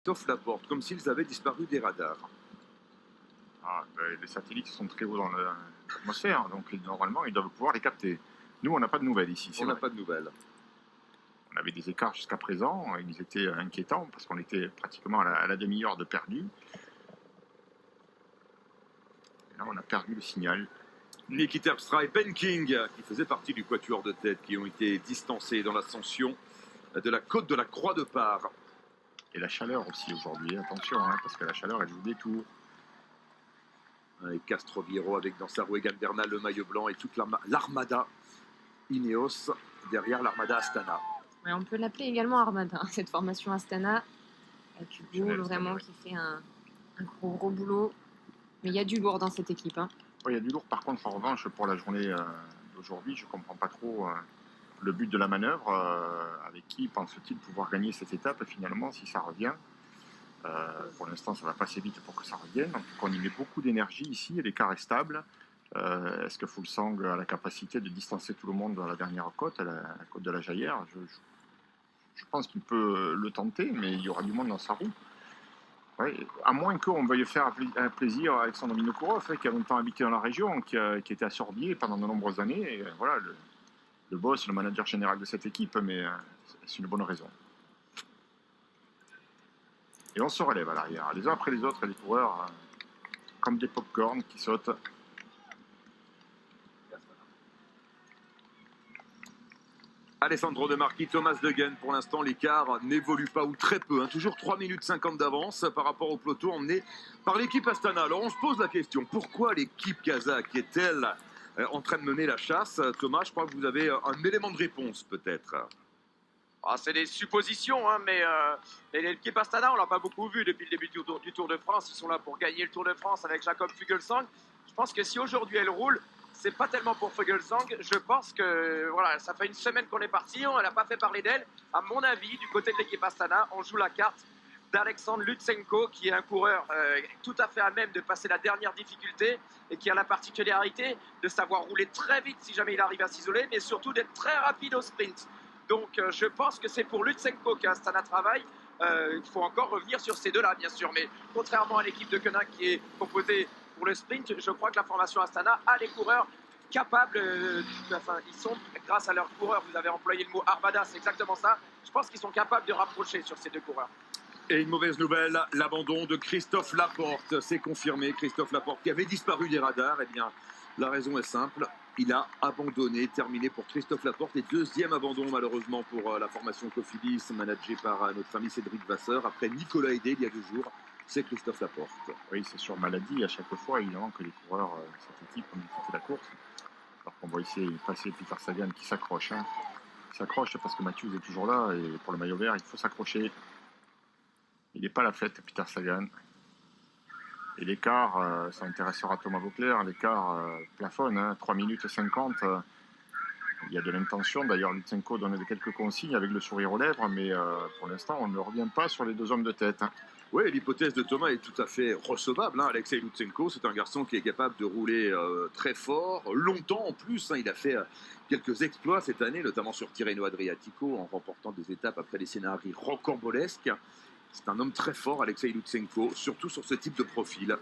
Sauf la porte, comme s'ils avaient disparu des radars. Les satellites sont très hauts dans l'atmosphère, donc normalement ils doivent pouvoir les capter. Nous, on n'a pas de nouvelles ici. On n'a pas de nouvelles. On avait des écarts jusqu'à présent, ils étaient inquiétants parce qu'on était pratiquement à la demi-heure de perdu. Et là, on a perdu le signal. Niki Terpstra et Ben King, qui faisaient partie du quatuor de tête, qui ont été distancés dans l'ascension de la côte de la Croix de Part. Et la chaleur aussi aujourd'hui, attention, parce que la chaleur, elle joue des tours. Et Castroviro avec dans sa roue Egan Bernal le maillot blanc et toute l'armada Ineos derrière l'armada Astana. Ouais, on peut l'appeler également Armada, cette formation Astana, avec Hugo vraiment qui fait un gros boulot. Mais il y a du lourd dans cette équipe. Oui, il y a du lourd. Par contre, en revanche, pour la journée d'aujourd'hui, je ne comprends pas trop le but de la manœuvre. Avec qui pense-t-il pouvoir gagner cette étape finalement si ça revient? Pour l'instant, ça va passer vite pour que ça revienne. En tout cas, on y met beaucoup d'énergie ici, l'écart est stable. Est-ce que Fuglsang a la capacité de distancer tout le monde dans la dernière côte, à la côte de la Jaillère? Je pense qu'il peut le tenter, mais il y aura du monde dans sa roue. Ouais, à moins qu'on veuille faire un plaisir à Alexandre Vinokourov, qui a longtemps habité dans la région, qui était à Sorbier pendant de nombreuses années. Et voilà, le boss, le manager général de cette équipe, mais c'est une bonne raison. Et on se relève à l'arrière. Les uns après les autres, les coureurs, comme des pop-corn qui sautent. Alessandro De Marchi, Thomas Degen, pour l'instant l'écart n'évolue pas ou très peu. Toujours 3 minutes 50 d'avance par rapport au peloton emmené par l'équipe Astana. Alors on se pose la question, pourquoi l'équipe kazakh est-elle en train de mener la chasse? Thomas, je crois que vous avez un élément de réponse peut-être. C'est des suppositions, mais l'équipe Astana, on ne l'a pas beaucoup vu depuis le début du Tour de France. Ils sont là pour gagner le Tour de France avec Jakob Fuglsang. Je pense que si aujourd'hui elle roule, c'est pas tellement pour Fuglsang. Je pense que voilà, ça fait une semaine qu'on est parti, on n'a pas fait parler d'elle. À mon avis, du côté de l'équipe Astana, on joue la carte d'Alexandre Lutsenko, qui est un coureur tout à fait à même de passer la dernière difficulté et qui a la particularité de savoir rouler très vite si jamais il arrive à s'isoler, mais surtout d'être très rapide au sprint. Donc je pense que c'est pour Lutsenko qu'Astana travaille. Il faut encore revenir sur ces deux-là, bien sûr. Mais contrairement à l'équipe de Koenig qui est composée pour le sprint, je crois que la formation Astana a les coureurs capables. Ils sont, grâce à leurs coureurs, vous avez employé le mot Armada, c'est exactement ça. Je pense qu'ils sont capables de rapprocher sur ces deux coureurs. Et une mauvaise nouvelle, l'abandon de Christophe Laporte. C'est confirmé, Christophe Laporte qui avait disparu des radars. Eh bien, la raison est simple. Il a abandonné, terminé pour Christophe Laporte. Et deuxième abandon, malheureusement, pour la formation Cofidis, managée par notre ami Cédric Vasseur. Après Nicolas Hédé, il y a 2 jours, c'est Christophe Laporte. Oui, c'est sur maladie. À chaque fois, évidemment, que les coureurs de cette équipe ont quitté la course. Alors qu'on voit ici passer Peter Sagan qui s'accroche. Il s'accroche parce que Matthews est toujours là. Et pour le maillot vert, il faut s'accrocher. Il n'est pas à la fête, Peter Sagan. Et l'écart, ça intéressera Thomas Vauclair, l'écart plafonne, 3 minutes 50. Il y a de l'intention, d'ailleurs Lutsenko donne quelques consignes avec le sourire aux lèvres, mais pour l'instant on ne revient pas sur les 2 hommes de tête. Oui, l'hypothèse de Thomas est tout à fait recevable. Alexei Lutsenko, c'est un garçon qui est capable de rouler très fort, longtemps en plus. Il a fait quelques exploits cette année, notamment sur Tirreno Adriatico, en remportant des étapes après des scénarios rocambolesques. C'est un homme très fort, Alexei Lutsenko, surtout sur ce type de profil.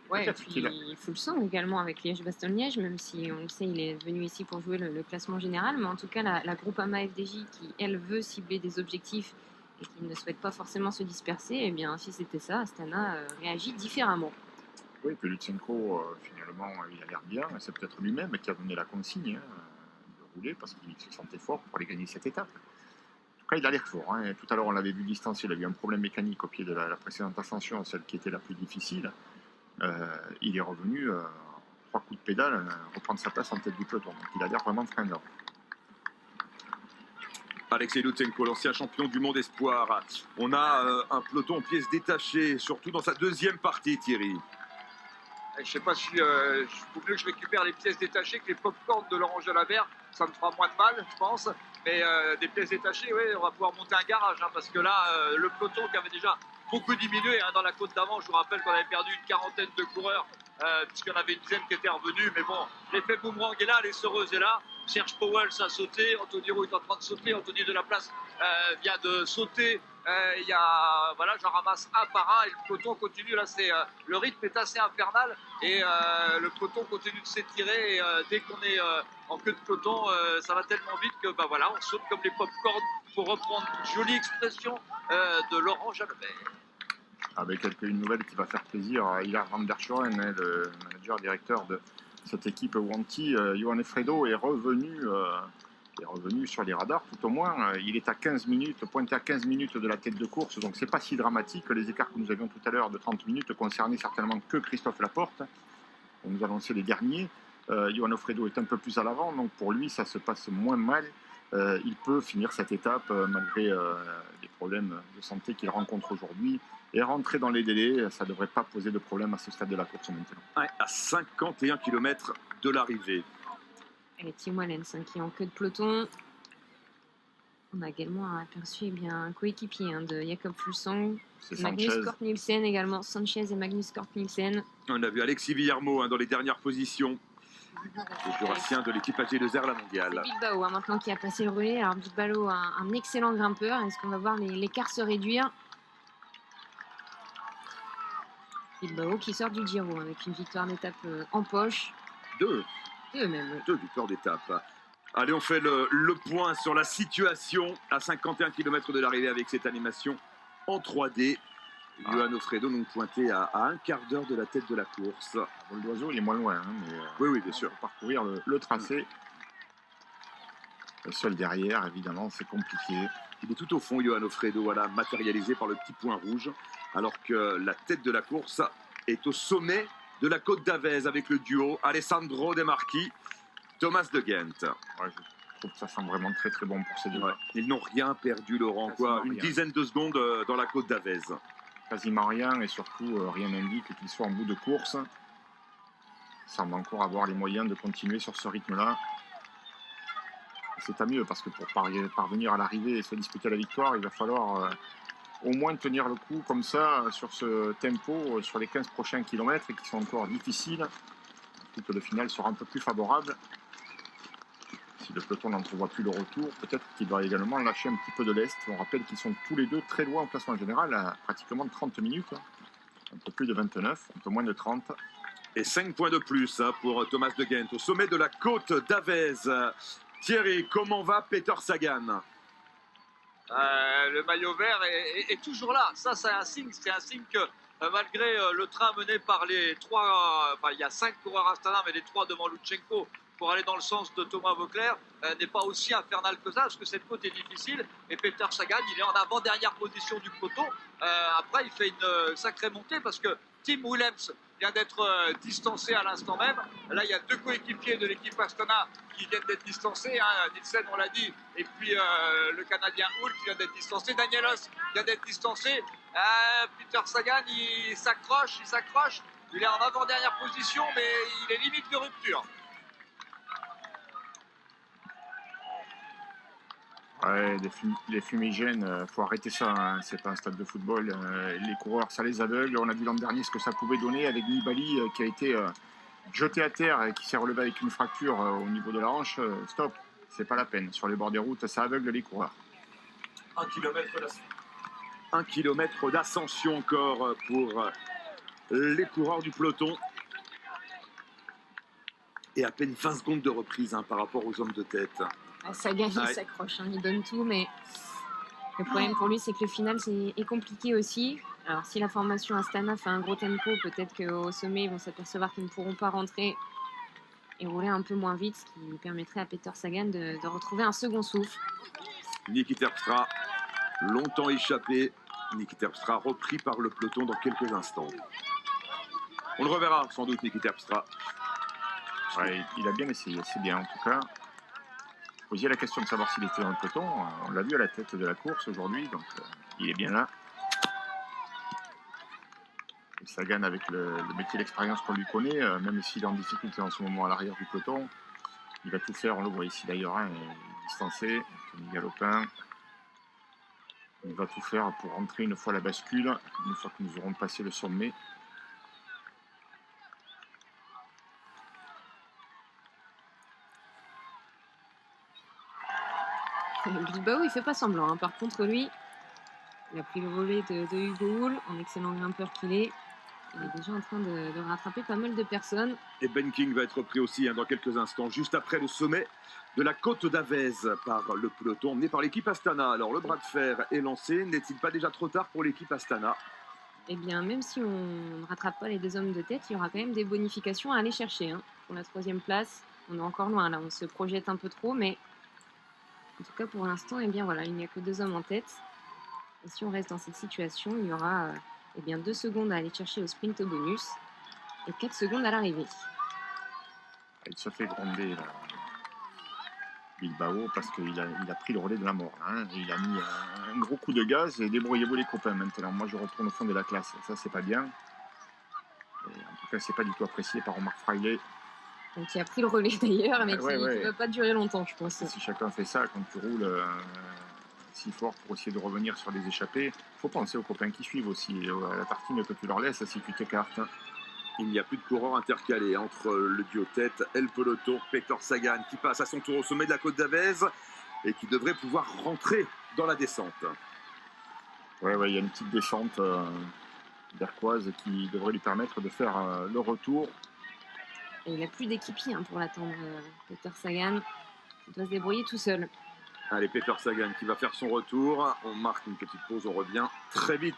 Ouais, et puis il faut le sang également avec Liège-Bastogne-Liège, même si on le sait, il est venu ici pour jouer le classement général. Mais en tout cas, la Groupama FDJ qui, elle, veut cibler des objectifs et qui ne souhaite pas forcément se disperser, eh bien, si c'était ça, Astana réagit différemment. Oui, puis Lutsenko, finalement, il a l'air bien. C'est peut-être lui-même qui a donné la consigne de rouler parce qu'il se sentait fort pour aller gagner cette étape. Il a l'air fort. Tout à l'heure, on l'avait vu distancier. Il a eu un problème mécanique au pied de la précédente ascension, celle qui était la plus difficile. Il est revenu, 3 coups de pédale, reprendre sa place en tête du peloton. Donc, il a l'air vraiment fringant. Alexei Lutsenko, l'ancien champion du monde espoir. On a un peloton en pièces détachées, surtout dans sa deuxième partie, Thierry. Je ne sais pas si il faut mieux que je récupère les pièces détachées que les pop-corn de Laurent Jalabert. Ça me fera moins de mal, je pense. Mais des pièces détachées, oui, on va pouvoir monter un garage. Parce que là, le peloton qui avait déjà beaucoup diminué dans la côte d'avant, je vous rappelle qu'on avait perdu une quarantaine de coureurs, puisqu'il y en avait une dizaine qui étaient revenus. Mais bon, l'effet boomerang est là, l'essoreuse est là. Serge Powell a sauté, Anthony Roux est en train de sauter, Anthony de la Place vient de sauter Il y a, voilà, j'en ramasse un par un et le peloton continue. Là, le rythme est assez infernal et le peloton continue de s'étirer. Et dès qu'on est en queue de peloton, ça va tellement vite que bah, voilà, on saute comme les pop-corn pour reprendre une jolie expression de Laurent Jalabert. Avec une nouvelle qui va faire plaisir à Hilaire van der Schoen, le manager directeur de cette équipe Wanty. Johan Fredo est revenu sur les radars, tout au moins. Il est à 15 minutes, pointé à 15 minutes de la tête de course, donc c'est pas si dramatique. Les écarts que nous avions tout à l'heure de 30 minutes concernaient certainement que Christophe Laporte. On nous a lancé les derniers. Johan Fredo est un peu plus à l'avant, donc pour lui ça se passe moins mal. Il peut finir cette étape malgré les problèmes de santé qu'il rencontre aujourd'hui et rentrer dans les délais. Ça ne devrait pas poser de problème à ce stade de la course maintenant. Ouais, à 51 km de l'arrivée. Et Tim Wallens qui est en queue de peloton. On a également aperçu un coéquipier de Jakob Fuglsang. C'est Magnus Sanchez. Cort Nielsen également. Sanchez et Magnus Cort Nielsen. On a vu Alexis Villarmo dans les dernières positions. Le jurassien de l'équipe AG2R La Mondiale. C'est Bilbao maintenant qui a passé le relais. Alors Bilbao, un excellent grimpeur. Est-ce qu'on va voir l'écart se réduire? Bilbao qui sort du Giro avec une victoire d'étape en poche. Deux Même. victoires d'étape. Allez, on fait le point sur la situation à 51 km de l'arrivée avec cette animation en 3D. Johan Fredo donc pointé à un quart d'heure de la tête de la course. Vol d'oiseau, il est moins loin, mais Oui, bien sûr. pour parcourir le tracé. Le seul derrière, évidemment, c'est compliqué. Il est tout au fond, Johan Fredo, voilà, matérialisé par le petit point rouge, alors que la tête de la course est au sommet de la côte d'Avez avec le duo Alessandro De Marchi, Thomas de Ghent. Ouais, je trouve que ça sent vraiment très très bon pour ces deux. Ouais. Ils n'ont rien perdu, Laurent, quoi. Une Rien. dizaine de secondes dans la côte d'Avez. Quasiment rien, et surtout rien n'indique qu'il soit en bout de course. Il semble encore avoir les moyens de continuer sur ce rythme-là. C'est à mieux parce que pour parvenir à l'arrivée et se disputer la victoire, il va falloir au moins tenir le coup comme ça sur ce tempo sur les 15 prochains kilomètres et qui sont encore difficiles. Surtout que le final sera un peu plus favorable. Si le peloton n'entrevoit plus le retour, peut-être qu'il va également lâcher un petit peu de l'est. On rappelle qu'ils sont tous les deux très loin en classement général, à pratiquement 30 minutes. Un peu plus de 29, un peu moins de 30. Et 5 points de plus pour Thomas de Ghent au sommet de la côte d'Avez. Thierry, comment va Peter Sagan? Le maillot vert est toujours là. Ça, c'est un signe que malgré le train mené par les trois, il y a 5 coureurs Astana, mais les 3 devant Lutsenko pour aller dans le sens de Thomas Voeckler n'est pas aussi infernal que ça, parce que cette côte est difficile. Et Peter Sagan, il est en avant-dernière position du peloton. Après, il fait une sacrée montée parce que Tim Willems vient d'être distancé à l'instant même. Là, il y a 2 coéquipiers de l'équipe Astana qui viennent d'être distancés. Nielsen, on l'a dit, et puis le Canadien Hull qui vient d'être distancé. Danielos vient d'être distancé. Peter Sagan, il s'accroche. Il est en avant-dernière position, mais il est limite de rupture. Ouais, les fumigènes, faut arrêter ça, hein. C'est pas un stade de football. Les coureurs, ça les aveugle. On a vu l'an dernier ce que ça pouvait donner avec Nibali qui a été jeté à terre et qui s'est relevé avec une fracture au niveau de la hanche. Stop, c'est pas la peine. Sur les bords des routes, ça aveugle les coureurs. 1 kilomètre d'ascension encore pour les coureurs du peloton. Et à peine 20 secondes de reprise par rapport aux hommes de tête. Sagan, il s'accroche, il donne tout, mais le problème pour lui, c'est que le final est compliqué aussi. Alors, si la formation Astana fait un gros tempo, peut-être qu'au sommet, ils vont s'apercevoir qu'ils ne pourront pas rentrer et rouler un peu moins vite, ce qui permettrait à Peter Sagan de retrouver un second souffle. Niki Terpstra, longtemps échappé. Niki Terpstra repris par le peloton dans quelques instants. On le reverra sans doute, Niki Terpstra. Ouais, il a bien essayé, c'est bien en tout cas. Posiez la question de savoir s'il était dans le peloton. On l'a vu à la tête de la course aujourd'hui, donc il est bien là. Et Sagan, avec le métier d'expérience qu'on lui connaît, même s'il est en difficulté en ce moment à l'arrière du peloton, il va tout faire. On le voit ici d'ailleurs, il est distancé, Tony Galopin. Il va tout faire pour rentrer une fois la bascule, une fois que nous aurons passé le sommet. Bilbao, il fait pas semblant. Par contre, lui, Il a pris le relais de Hugo Hull, en excellent grimpeur qu'il est. Il est déjà en train de rattraper pas mal de personnes. Et Ben King va être pris aussi dans quelques instants, juste après le sommet de la côte d'Avez par le peloton emmené par l'équipe Astana. Alors le bras de fer est lancé, n'est-il pas déjà trop tard pour l'équipe Astana? Eh bien, même si on ne rattrape pas les deux hommes de tête, il y aura quand même des bonifications à aller chercher. Pour la 3e place, on est encore loin là, on se projette un peu trop, mais en tout cas pour l'instant, eh bien voilà, il n'y a que 2 hommes en tête. Et si on reste dans cette situation, il y aura eh bien 2 secondes à aller chercher au sprint au bonus et 4 secondes à l'arrivée. Il se fait gronder là, Bilbao, parce qu'il a pris le relais de la mort. Il a mis un gros coup de gaz et débrouillez-vous les copains maintenant. Moi je retourne au fond de la classe, ça c'est pas bien. Et en tout cas c'est pas du tout apprécié par Omar Fraile. Donc, qui a pris le relais d'ailleurs, mais qui ne va pas durer longtemps, je pense. Si chacun fait ça, quand tu roules si fort pour essayer de revenir sur les échappées, il faut penser aux copains qui suivent aussi, à la tartine que tu leur laisses si tu t'écartes. Il n'y a plus de coureurs intercalés entre le duo tête et le peloton. Peter Sagan qui passe à son tour au sommet de la côte d'Avez et qui devrait pouvoir rentrer dans la descente. Ouais, il y a une petite descente d'Arquoise qui devrait lui permettre de faire le retour. Et il n'a plus d'équipier pour l'attendre, Peter Sagan. Il doit se débrouiller tout seul. Allez, Peter Sagan qui va faire son retour. On marque une petite pause, on revient très vite.